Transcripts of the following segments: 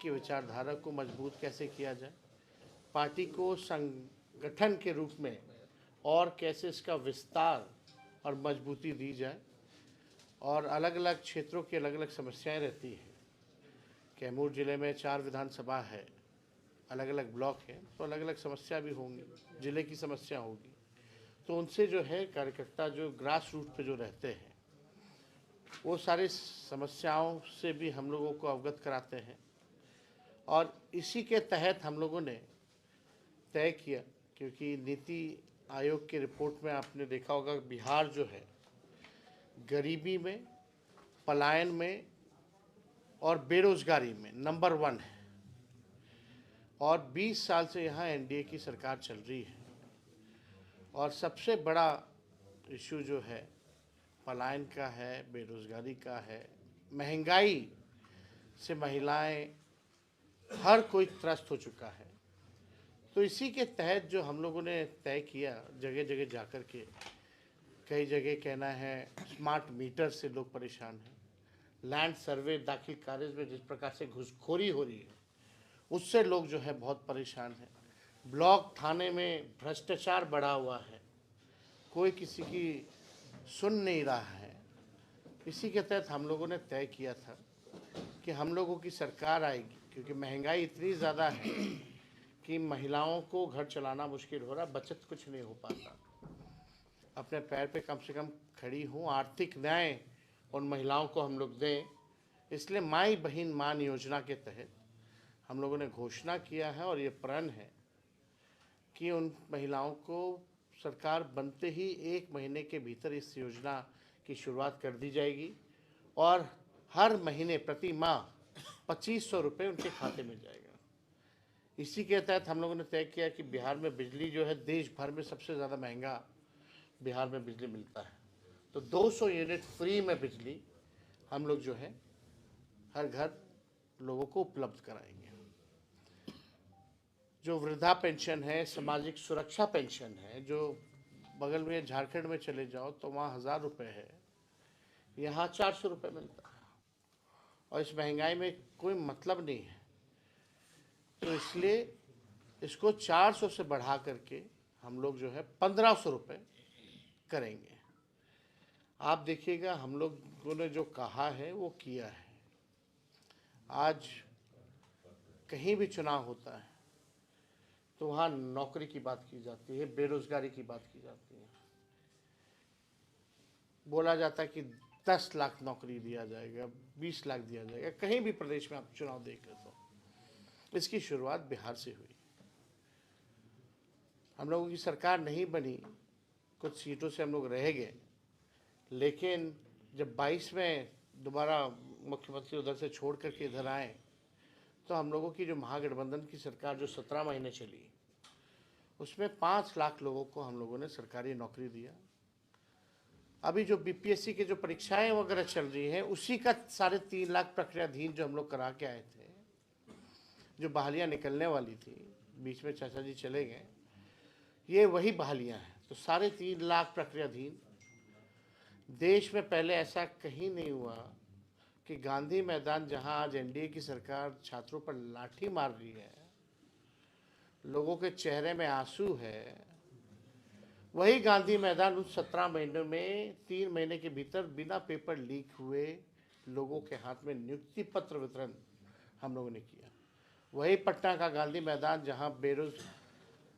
की विचारधारा को मजबूत कैसे किया जाए, पार्टी को संगठन के रूप में और कैसे इसका विस्तार और मजबूती दी जाए, और अलग अलग क्षेत्रों की अलग अलग समस्याएं रहती हैं। कैमूर जिले में 4 विधानसभा है, अलग अलग ब्लॉक हैं, तो अलग अलग समस्या भी होंगी, जिले की समस्या होगी। तो उनसे जो है कार्यकर्ता जो ग्रास रूट पे जो रहते हैं वो सारी समस्याओं से भी हम लोगों को अवगत कराते हैं। और इसी के तहत हम लोगों ने तय किया, क्योंकि नीति आयोग की रिपोर्ट में आपने देखा होगा बिहार जो है गरीबी में, पलायन में और बेरोजगारी में नंबर 1 है। और 20 साल से यहाँ एनडीए की सरकार चल रही है और सबसे बड़ा इशू जो है पलायन का है, बेरोजगारी का है, महंगाई से महिलाएं हर कोई त्रस्त हो चुका है। तो इसी के तहत जो हम लोगों ने तय किया, जगह जगह जाकर के, कई जगह कहना है स्मार्ट मीटर से लोग परेशान हैं, लैंड सर्वे दाखिल कार्य में जिस प्रकार से घुसखोरी हो रही है उससे लोग जो है बहुत परेशान हैं, ब्लॉक थाने में भ्रष्टाचार बढ़ा हुआ है, कोई किसी की सुन नहीं रहा है। इसी के तहत हम लोगों ने तय किया था कि हम लोगों की सरकार आएगी, क्योंकि महंगाई इतनी ज़्यादा है कि महिलाओं को घर चलाना मुश्किल हो रहा, बचत कुछ नहीं हो पाता, अपने पैर पे कम से कम खड़ी हूँ, आर्थिक न्याय उन महिलाओं को हम लोग दें। इसलिए माई बहन मान योजना के तहत हम लोगों ने घोषणा किया है और ये प्रण है कि उन महिलाओं को सरकार बनते ही 1 महीने के भीतर इस योजना की शुरुआत कर दी जाएगी और हर महीने प्रति माह 2500 रुपये उनके खाते में जाएगा। इसी के तहत हम लोगों ने तय किया कि बिहार में बिजली जो है देश भर में सबसे ज़्यादा महंगा बिहार में बिजली मिलता है, तो 200 यूनिट फ्री में बिजली हम लोग जो है हर घर लोगों को उपलब्ध कराएंगे। जो वृद्धा पेंशन है, सामाजिक सुरक्षा पेंशन है, जो बगल में झारखंड में चले जाओ तो वहाँ 1000 रुपये है, यहाँ 400 रुपये मिलता है और इस महंगाई में कोई मतलब नहीं है। तो इसलिए इसको 400 से बढ़ा करके हम लोग जो है 1500 रुपये करेंगे। आप देखिएगा हम लोगों ने जो कहा है वो किया है। आज कहीं भी चुनाव होता है तो वहाँ नौकरी की बात की जाती है, बेरोजगारी की बात की जाती है, बोला जाता है कि 10 लाख नौकरी दिया जाएगा, 20 लाख दिया जाएगा। कहीं भी प्रदेश में आप चुनाव देख ले तो इसकी शुरुआत बिहार से हुई। हम लोगों की सरकार नहीं बनी, कुछ सीटों से हम लोग रह गए, लेकिन जब 22 में दोबारा मुख्यमंत्री उधर से छोड़ करके इधर आए तो हम लोगों की जो महागठबंधन की सरकार जो 17 महीने चली उसमें 5 लाख लोगों को हम लोगों ने सरकारी नौकरी दिया। अभी जो बीपीएससी की जो परीक्षाएं वगैरह चल रही हैं उसी का 3.5 लाख प्रक्रियाधीन जो हम लोग करा के आए थे, जो बहालियाँ निकलने वाली थी, बीच में चाचा जी चले गए, ये वही बहालियाँ हैं। तो 3.5 लाख प्रक्रियाधीन, देश में पहले ऐसा कहीं नहीं हुआ कि गांधी मैदान जहां आज एनडीए की सरकार छात्रों पर लाठी मार रही है, लोगों के चेहरे में आंसू है, वही गांधी मैदान उस 17 महीनों में 3 महीने के भीतर बिना पेपर लीक हुए लोगों के हाथ में नियुक्ति पत्र वितरण हम लोगों ने किया। वही पटना का गांधी मैदान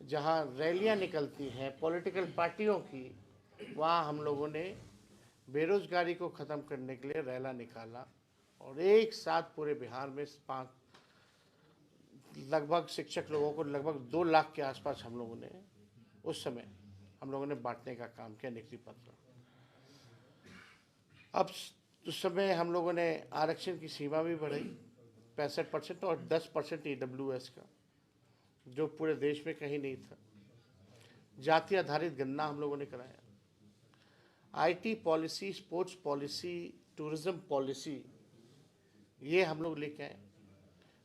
जहां रैलियां निकलती हैं पॉलिटिकल पार्टियों की, वहां हम लोगों ने बेरोजगारी को ख़त्म करने के लिए रैला निकाला और एक साथ पूरे बिहार में लगभग शिक्षक लोगों को लगभग 2 लाख के आसपास हम लोगों ने उस समय हम लोगों ने बांटने का काम किया, नियुक्ति पत्र। अब उस समय हम लोगों ने आरक्षण की सीमा भी बढ़ाई 65% और 10% ईडब्ल्यूएस का, जो पूरे देश में कहीं नहीं था। जाति आधारित गणना हम लोगों ने कराया, IT policy, sports policy, tourism policy, ये हम लोग लेके आए।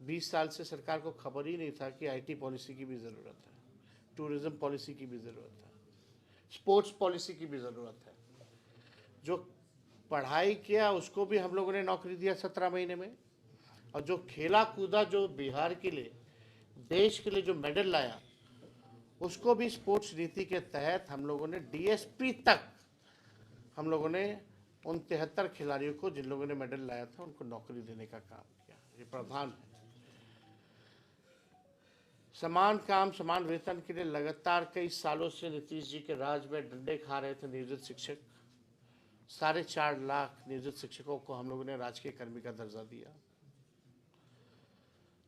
20 साल से सरकार को खबर ही नहीं था कि आईटी पॉलिसी की भी ज़रूरत है, टूरिज्म पॉलिसी की भी ज़रूरत है, स्पोर्ट्स पॉलिसी की भी ज़रूरत है। जो पढ़ाई किया उसको भी हम लोगों ने नौकरी दिया 17 महीने में, और जो खेला कूदा, जो बिहार के लिए, देश के लिए जो मेडल लाया, उसको भी स्पोर्ट्स नीति के तहत हम लोगों ने डीएसपी तक हम लोगों ने उन 73 खिलाड़ियों को, जिन लोगों ने मेडल लाया था, उनको नौकरी देने का काम किया। ये प्रावधान है। समान काम समान वेतन के लिए लगातार कई सालों से नीतीश जी के राज में डंडे खा रहे थे नियोजित शिक्षक। 4.5 लाख नियोजित शिक्षकों को हम लोगों ने राजकीय कर्मी का दर्जा दिया।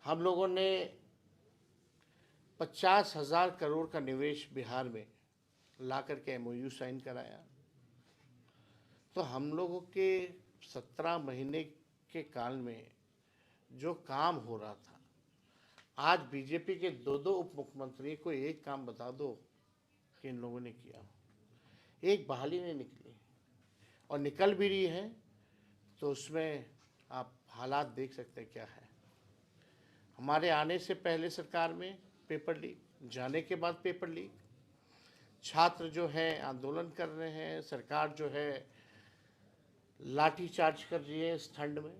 हम लोगों ने 50,000 करोड़ का निवेश बिहार में ला करके MOU साइन कराया। तो हम लोगों के 17 महीने के काल में जो काम हो रहा था, आज बीजेपी के 2 उप मुख्यमंत्री को एक काम बता दो कि इन लोगों ने किया। एक बहाली नहीं निकली, और निकल भी रही है तो उसमें आप हालात देख सकते हैं क्या है। हमारे आने से पहले सरकार में पेपर लीक, जाने के बाद पेपर लीक, छात्र जो है आंदोलन कर रहे हैं, सरकार जो है लाठी चार्ज कर रही है, इस ठंड में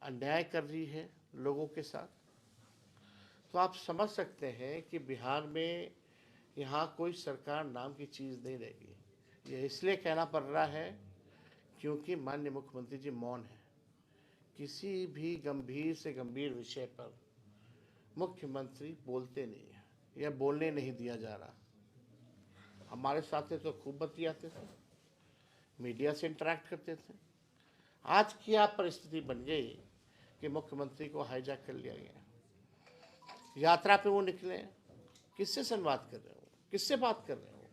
अन्याय कर रही है लोगों के साथ। तो आप समझ सकते हैं कि बिहार में यहाँ कोई सरकार नाम की चीज़ नहीं रहेगी। ये इसलिए कहना पड़ रहा है क्योंकि माननीय मुख्यमंत्री जी मौन है। किसी भी गंभीर से गंभीर विषय पर मुख्यमंत्री बोलते नहीं है, या बोलने नहीं दिया जा रहा। हमारे साथ तो खूब बतियाते थे, मीडिया से इंटरेक्ट करते थे। आज क्या परिस्थिति बन गई कि मुख्यमंत्री को हाईजैक कर लिया गया। यात्रा पे वो निकले, किससे संवाद कर रहे हो, किससे बात कर रहे हो?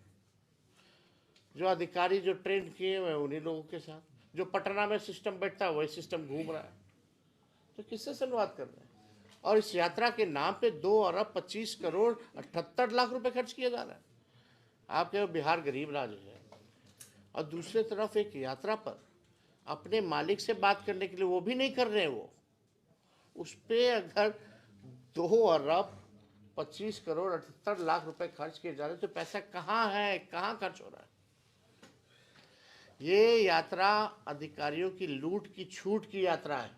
जो अधिकारी जो ट्रेन किए हुए उन्हीं लोगों के साथ, जो पटना में सिस्टम बैठता है वही सिस्टम घूम रहा है। तो किससे संवाद कर रहे हैं? और इस यात्रा के नाम पे 2 अरब 25 करोड़ 78 लाख रुपए खर्च किया जा रहा है। आपके बिहार गरीब राज्य है, और दूसरी तरफ एक यात्रा पर अपने मालिक से बात करने के लिए वो भी नहीं कर रहे हैं। वो उस पर अगर 2 अरब 25 करोड़ 78 लाख रुपए खर्च किए जा रहे हैं, तो पैसा कहाँ है, कहाँ खर्च हो रहा है? ये यात्रा अधिकारियों की लूट की छूट की यात्रा है।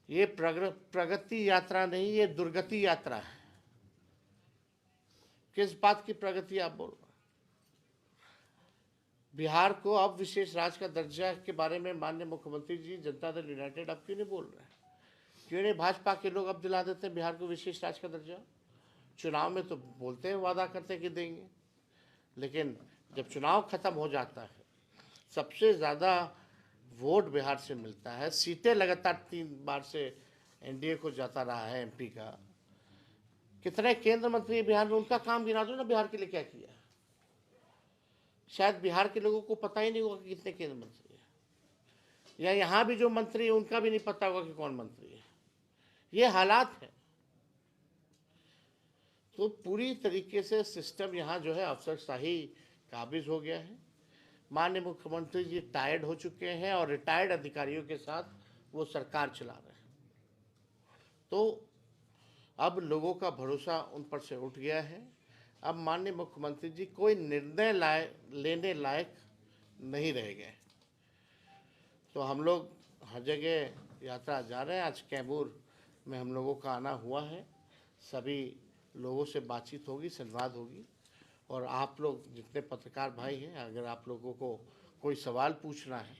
ये प्रगति यात्रा नहीं, ये दुर्गति यात्रा है। किस बात की प्रगति आप बोल रहे हैं? बिहार को अब विशेष राज्य का दर्जा के बारे में माननीय मुख्यमंत्री जी, जनता दल यूनाइटेड अब क्यों नहीं बोल रहे हैं? क्यों नहीं भाजपा के लोग अब दिला देते हैं बिहार को विशेष राज्य का दर्जा? चुनाव में तो बोलते हैं, वादा करते हैं कि देंगे, लेकिन जब चुनाव खत्म हो जाता है, सबसे ज़्यादा वोट बिहार से मिलता है, सीटें लगातार 3 बार से एनडीए को जाता रहा है MP का। कितने केंद्र मंत्री बिहार में, उनका काम गिना दो ना, बिहार के लिए क्या किया। शायद बिहार के लोगों को पता ही नहीं होगा कि कितने केंद्र मंत्री हैं, या यहाँ भी जो मंत्री है उनका भी नहीं पता होगा कि कौन मंत्री है। ये हालात है। तो पूरी तरीके से सिस्टम यहाँ जो है अफसरशाही काबिज हो गया है। माननीय मुख्यमंत्री जी टायर्ड हो चुके हैं, और रिटायर्ड अधिकारियों के साथ वो सरकार चला रहे हैं। तो अब लोगों का भरोसा उन पर से उठ गया है। अब माननीय मुख्यमंत्री जी कोई निर्णय लेने लायक नहीं रह गए। तो हम लोग हर जगह यात्रा जा रहे हैं। आज कैमूर में हम लोगों का आना हुआ है। सभी लोगों से बातचीत होगी, संवाद होगी, और आप लोग जितने पत्रकार भाई हैं, अगर आप लोगों को कोई सवाल पूछना है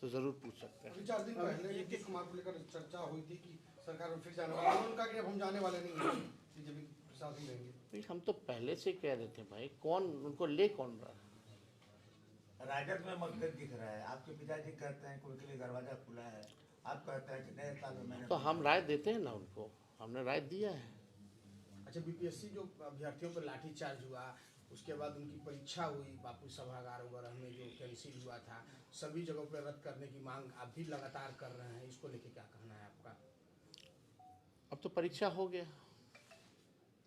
तो ज़रूर पूछ सकते हैं। 4 दिन पहले ये किस कुमार को लेकर चर्चा हुई थी कि सरकार में फिर जाने वाले, उनका कि अब हम जाने वाले नहीं हैं, बीजेपी के साथ ही रहेंगे। हम तो पहले से कह रहे थे भाई, कौन उनको ले कौन रहा है? राजद में मतभेद दिख रहा है। आपके पिताजी कहते हैं कोई के लिए दरवाजा खुला है, आप कहते हैं कि नए साल में मैंने तो हम राय देते हैं ना उनको, हमने राय दिया है। अच्छा, बीपीएससी जो अभ्यर्थियों पर लाठीचार्ज हुआ, उसके बाद उनकी परीक्षा हुई बापू सभागार वगैरह में जो कैंसिल हुआ था, सभी जगहों पर रद्द करने की मांग आप भी लगातार कर रहे हैं। इसको लेके क्या कहना है आपका? अब तो परीक्षा हो गया।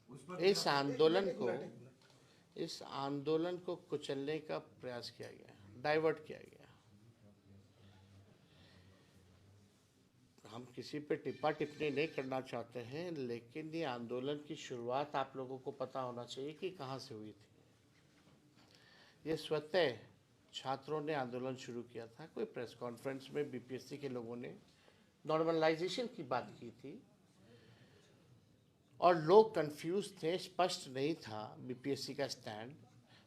उस पर इस आंदोलन को कुचलने का प्रयास किया गया, डाइवर्ट किया गया। हम किसी पे टिप्पा टिप्पणी नहीं करना चाहते हैं, लेकिन ये आंदोलन की शुरुआत आप लोगों को पता होना चाहिए कि कहाँ से हुई थी। ये स्वतः छात्रों ने आंदोलन शुरू किया था। कोई प्रेस कॉन्फ्रेंस में बीपीएससी के लोगों ने नॉर्मलाइजेशन की बात की थी और लोग कंफ्यूज थे, स्पष्ट नहीं था बीपीएससी का स्टैंड।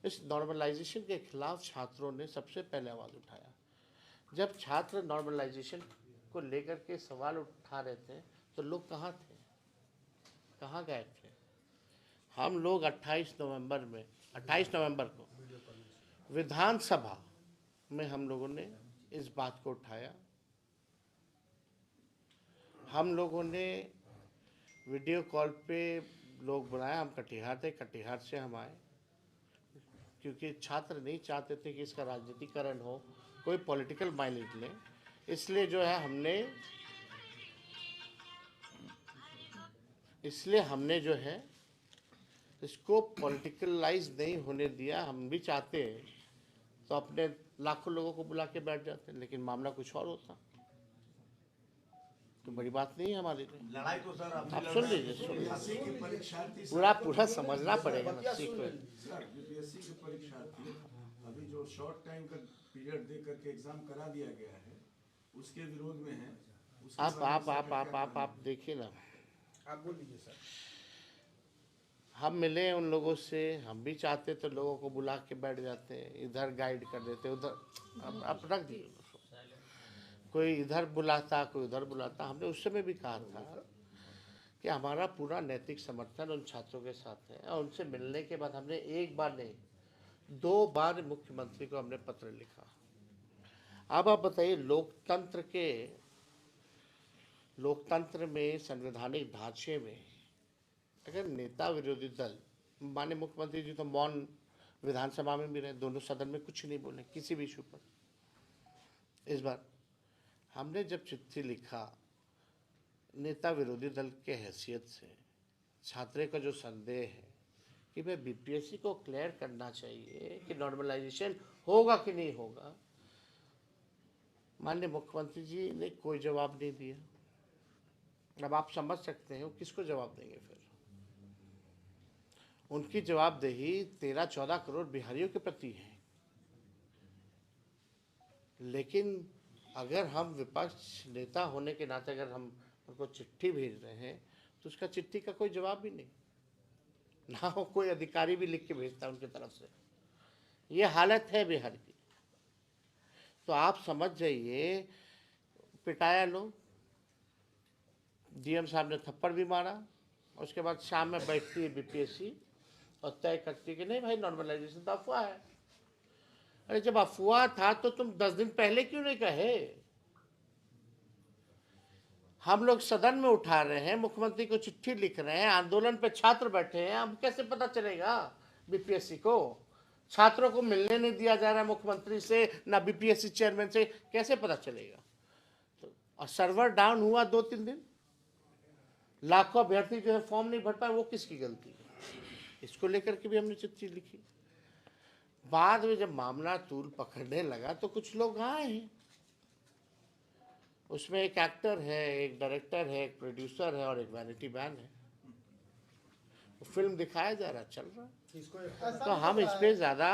इस नॉर्मलाइजेशन के खिलाफ छात्रों ने सबसे पहले आवाज़ उठाया। जब छात्र नॉर्मलाइजेशन को लेकर के सवाल उठा रहे थे तो लोग कहाँ थे, कहाँ गए थे? हम लोग 28 नवंबर को विधानसभा में हम लोगों ने इस बात को उठाया। हम लोगों ने वीडियो कॉल पे लोग बुलाया। हम कटिहार थे, कटिहार से हम आए क्योंकि छात्र नहीं चाहते थे कि इसका राजनीतिकरण हो, कोई पॉलिटिकल माइलेज ले। इसलिए हमने जो है इसको पॉलिटिकलाइज नहीं होने दिया। हम भी चाहते तो अपने लाखों लोगों को बुला के बैठ जाते, लेकिन मामला कुछ और होता तो बड़ी बात नहीं है हमारे लिए। लड़ाई तो सर आप सुन लीजिए, बीपीएससी के परीक्षार्थी पूरा समझना पड़ेगा ना सीक्वेंस। सर बीपीएससी के परीक्षार्थी अभी जो शॉर्ट टाइम का पीरियड दे करके एग्जाम करा दिया गया है उसके विरोध में है। उसके आप देखिए ना, आप बोल लीजिए सर। हम मिले उन लोगों से, हम भी चाहते तो लोगों को बुला के बैठ जाते, इधर गाइड कर देते, उधर अब रख दिए। कोई इधर बुलाता, कोई उधर बुलाता। हमने उस समय भी कहा था कि हमारा पूरा नैतिक समर्थन उन छात्रों के साथ है। और उनसे मिलने के बाद हमने एक बार नहीं 2 बार मुख्यमंत्री को हमने पत्र लिखा। अब आप बताइए, लोकतंत्र में, संवैधानिक ढांचे में अगर नेता विरोधी दल, माननीय मुख्यमंत्री जी तो मौन विधानसभा में भी रहे, दोनों सदन में कुछ नहीं बोले किसी भी इशू पर। इस बार हमने जब चिट्ठी लिखा नेता विरोधी दल के हैसियत से, छात्रे का जो संदेह है कि भाई बीपीएससी को क्लियर करना चाहिए कि नॉर्मलाइजेशन होगा कि नहीं होगा, माननीय मुख्यमंत्री जी ने कोई जवाब नहीं दिया। अब आप समझ सकते हैं वो किसको जवाब देंगे फिर। उनकी जवाबदेही 13-14 करोड़ बिहारियों के प्रति है। लेकिन अगर हम विपक्ष नेता होने के नाते अगर हम उनको चिट्ठी भेज रहे हैं तो उसका चिट्ठी का कोई जवाब भी नहीं, ना हो कोई अधिकारी भी लिख के भेजता उनकी तरफ से। ये हालत है बिहार की। तो आप समझ जाइए, पिटाया लोग, डीएम साहब ने थप्पड़ भी मारा। उसके बाद शाम में बैठती है बीपीएससी और तय करती है कि नहीं भाई नॉर्मलाइजेशन तो अफवाह है। अरे जब अफवाह था तो तुम 10 दिन पहले क्यों नहीं कहे? हम लोग सदन में उठा रहे हैं, मुख्यमंत्री को चिट्ठी लिख रहे हैं, आंदोलन पे छात्र बैठे हैं। अब कैसे पता चलेगा बीपीएससी को? छात्रों को मिलने नहीं दिया जा रहा है मुख्यमंत्री से, ना बीपीएससी चेयरमैन से, कैसे पता चलेगा? तो और सर्वर डाउन हुआ 2-3 दिन, लाखों अभ्यर्थी जो है फॉर्म नहीं भर पाए, वो किसकी गलती है? इसको लेकर के भी हमने चिट्ठी लिखी। बाद में जब मामला तूल पकड़ने लगा तो कुछ लोग आए हैं, उसमें एक एक्टर है, एक डायरेक्टर है, एक प्रोड्यूसर है और एक वैनिटी मैन है। फिल्म दिखाया जा रहा, चल रहा है। तो हम इस पे ज़्यादा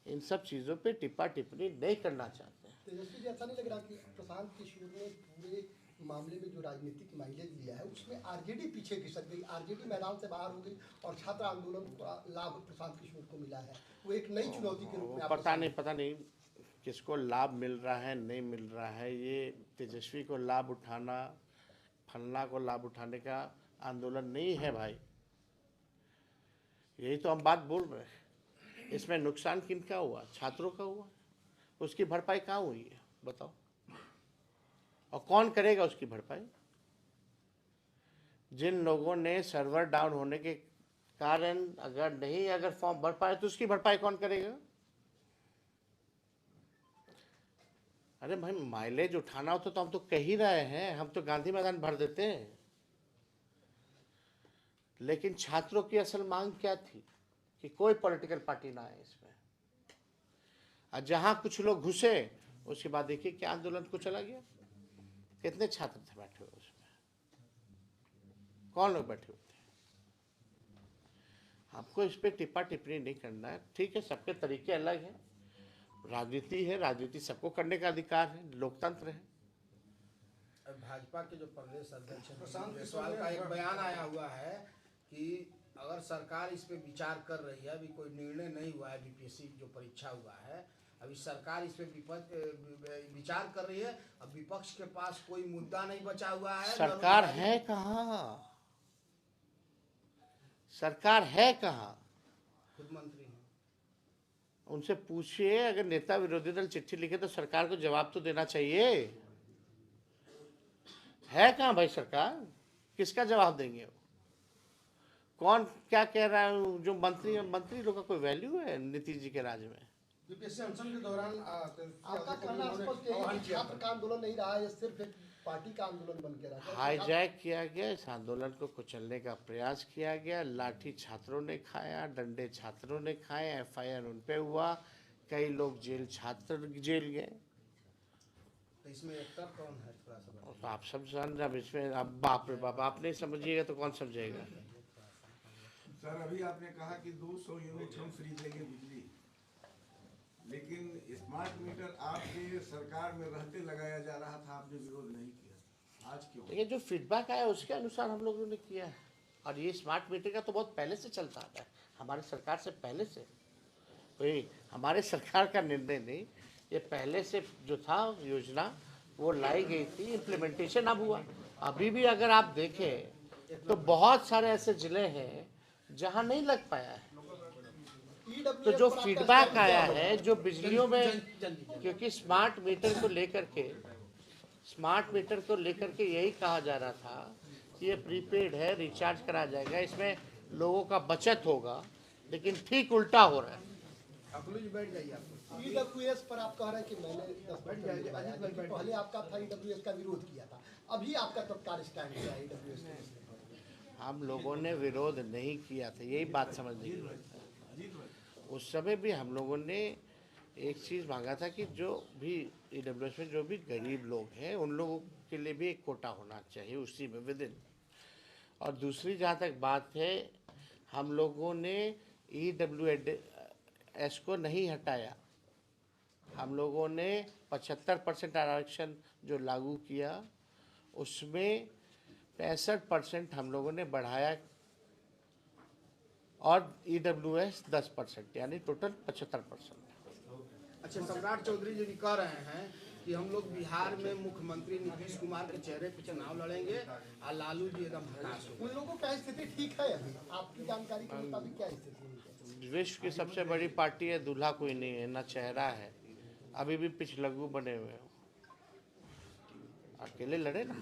इन सब चीज़ों पे टिप्पा टिप्पणी नहीं करना चाहते हैं। तेजस्वी जी, ऐसा नहीं लग रहा कि प्रशांत किशोर ने पूरे मामले में जो राजनीतिक माइलेज लिया है उसमें आरजेडी पीछे खिसक गई, आरजेडी मैदान से बाहर हो गई और छात्र आंदोलन का लाभ प्रशांत किशोर को मिला है। वो एक नई चुनौती के रूप में पता नहीं किसको लाभ मिल रहा है, नहीं मिल रहा है। ये तेजस्वी को लाभ उठाना, फलना को लाभ उठाने का आंदोलन नहीं है भाई। यही तो हम बात बोल रहे हैं। इसमें नुकसान किनका हुआ? छात्रों का हुआ। उसकी भरपाई कहाँ हुई है बताओ? और कौन करेगा उसकी भरपाई? जिन लोगों ने सर्वर डाउन होने के कारण अगर फॉर्म भर पाए तो उसकी भरपाई कौन करेगा? अरे भाई माइलेज उठाना हो तो हम तो कह ही रहे हैं, हम तो गांधी मैदान भर देते हैं। लेकिन छात्रों की असल मांग क्या थी कि कोई पॉलिटिकल पार्टी ना आए इसमें। और जहां कुछ लोग घुसे उसके बाद देखिए क्या आंदोलन को चला गया। कितने छात्र थे बैठे हुए उसमें? कौन लोग बैठे हुए थे? हमको इस पर टिप्पा टिप्पणी नहीं करना है। ठीक है, सबके तरीके अलग हैं। राजनीति है, राजनीति सबको करने का अधिकार है, लोकतंत्र है। भाजपा के जो प्रदेश अध्यक्ष हैं जायसवाल का एक बयान आया हुआ है कि अगर सरकार इस पे विचार कर रही है, अभी कोई निर्णय नहीं हुआ है, बीपीएससी जो परीक्षा हुआ है, अभी सरकार इस पे विचार कर रही है। अब विपक्ष के पास कोई मुद्दा नहीं बचा हुआ है। सरकार है कहाँ? सरकार है कहाँ? खुद मंत्री हैं। उनसे पूछिए, अगर नेता विरोधी दल चिट्ठी लिखे तो सरकार को जवाब तो देना चाहिए। है कहाँ भाई सरकार? किसका जवाब देंगे वो? कौन क्या कह रहा है? जो मंत्री लोग का कोई वैल्यू है नीतीश जी के राज में? बीपीएससी अनशन के दौरान आपका कहना स्पष्ट है कि छात्र का आंदोलन नहीं रहा है, ये सिर्फ एक पार्टी का आंदोलन बन के रहा है। हाईजैक किया गया, इस आंदोलन को कुचलने का प्रयास किया गया। लाठी छात्रों ने खाया, डंडे छात्रों ने खाए, एफआईआर उन पे हुआ, कई लोग छात्र जेल गए। तो इसमें एक्टर कौन है? थोड़ा सा तो आप सब जान, अब इसमें अब बाप रे बाप, आप नहीं समझिएगा तो कौन समझेगा? सर अभी आपने कहा कि 200 यूनिट हम फ्री देंगे बिजली, लेकिन स्मार्ट मीटर आपके सरकार में रहते लगाया जा रहा था, आपने विरोध नहीं किया, आज क्यों? ये जो फीडबैक आया उसके अनुसार हम लोगों ने किया है। और ये स्मार्ट मीटर का तो बहुत पहले से चलता आता है, हमारे सरकार से पहले से। कोई हमारे सरकार का निर्णय नहीं, ये पहले से जो था योजना वो लाई गई थी, इम्प्लीमेंटेशन अब हुआ। अभी भी अगर आप देखें तो बहुत सारे ऐसे जिले हैं जहां नहीं लग पाया है। तो जो फीडबैक आया है, जो बिजलियों में, क्योंकि स्मार्ट मीटर को लेकर के यही कहा जा रहा था कि ये प्रीपेड है, रिचार्ज करा जाएगा, इसमें लोगों का बचत होगा, लेकिन ठीक उल्टा हो रहा है। बैठ जाइए आप। ईडब्ल्यूएस पर आप कह रहे हैं कि मैंने 10 मिनट पहले आपका था ईडब्ल्यूएस का विरोध किया था, अभी आपका तत्काल स्टैंड किया है ईडब्ल्यूएस ने। हम लोगों ने विरोध नहीं किया था, यही बात समझने की जरूरत है। उस समय भी हम लोगों ने एक चीज़ मांगा था कि जो भी ईडब्ल्यूएस में जो भी गरीब लोग हैं उन लोगों के लिए भी एक कोटा होना चाहिए उसी में विदिन। और दूसरी जहाँ तक बात है, हम लोगों ने ईडब्ल्यूएस को नहीं हटाया, हम लोगों ने 75% आरक्षण जो लागू किया उसमें 65% हम लोगों ने बढ़ाया और ईडब्ल्यूएस 10%, यानी टोटल 75%। अच्छा, सम्राट चौधरी जी भी कह रहे हैं कि हम लोग बिहार में मुख्यमंत्री नीतीश कुमार के चेहरे पे चुनाव लड़ेंगे और लालू जी एकदम हताश हो। उन लोगों का स्थिति ठीक है अभी? आपकी जानकारी के मुताबिक क्या स्थिति है? विश्व की सबसे बड़ी पार्टी है, दूल्हा कोई नहीं है, ना चेहरा है, अभी भी पिछलग्गू बने हुए हो, अकेले लड़े ना।